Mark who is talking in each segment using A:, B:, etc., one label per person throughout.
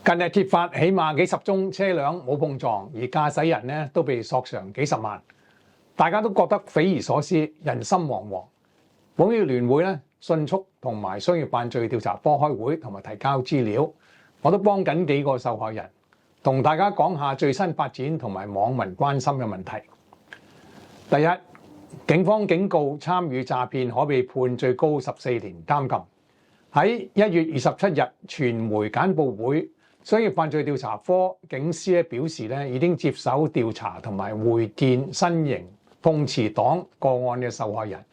A: 近日揭發起碼幾十宗車輛冇碰撞，而駕駛人呢都被索償幾十萬，大家都覺得匪夷所思，人心惶惶。保險業聯會呢迅速同埋商業犯罪調查科開會同埋提交資料，我都幫緊幾個受害人，同大家講下最新發展同埋網民關心嘅問題。第一，警方警告參與詐騙可被判最高14年監禁。喺1月27日傳媒簡報會，商業犯罪調查科警司表示已經接手調查同埋會見新型碰瓷黨個案嘅受害人，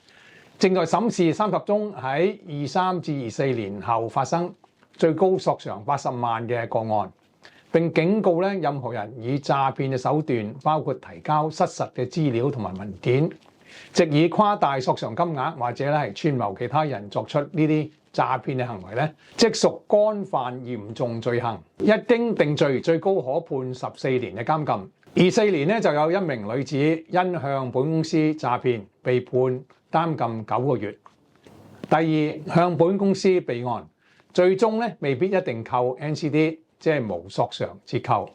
A: 正在審視30宗喺23至24年後發生最高索償80萬嘅個案，並警告任何人以詐騙嘅手段，包括提交失實嘅資料同埋文件，藉以誇大索償金額或者係串謀其他人作出呢啲詐騙嘅行為即屬干犯嚴重罪行，一經定罪，最高可判14年嘅監禁。24年就有一名女子因向本公司詐騙被判監禁9個月。第二，向本公司備案，最終未必一定扣 NCD， 即係無索償折扣。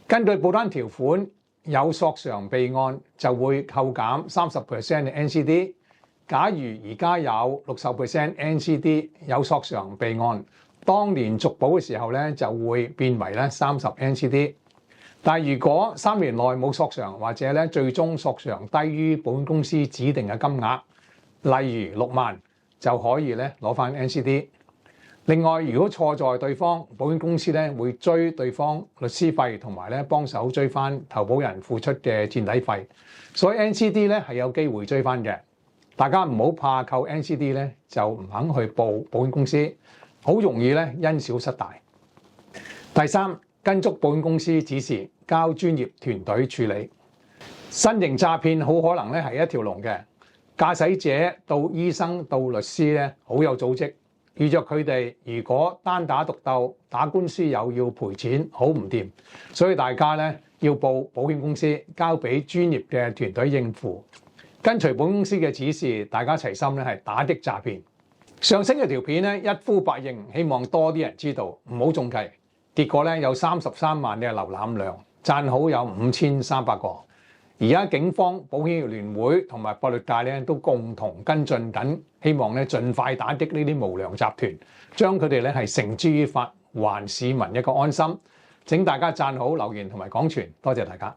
A: 根據保單條款，有索償備案就會扣減30% 嘅 NCD。假如而家有60% NCD 有索償備案，當年續保嘅時候就會變為30 NCD。但如果3年內冇索償，或者最終索償低於保險公司指定嘅金額，例如6萬，就可以攞返 NCD。另外，如果錯在對方，保險公司會追對方律師費同埋幫手追返投保人付出嘅墊底費，所以 NCD 係有機會追返嘅。大家唔好怕扣 NCD 就唔肯去報保險公司，好容易因小失大。第三，跟足保險公司指示，交專業團隊處理。新型詐騙好可能係一條龍嘅，駕駛者到醫生到律師好有組織，預着佢哋如果單打獨鬥打官司又要賠錢，好唔掂，所以大家要報保險公司，交俾專業嘅團隊應付。跟隨保險公司嘅指示，大家齊心係打擊詐騙。上星嘅條片一呼百應，希望多啲人知道，唔好中計。結果有33萬嘅瀏覽量，讚好有5300個。而家警方、保險業聯會同埋法律界都共同跟進緊，希望盡快打擊呢啲無良集團，將佢哋係繩之於法，還市民一個安心。請大家讚好、留言同埋廣傳，多謝大家。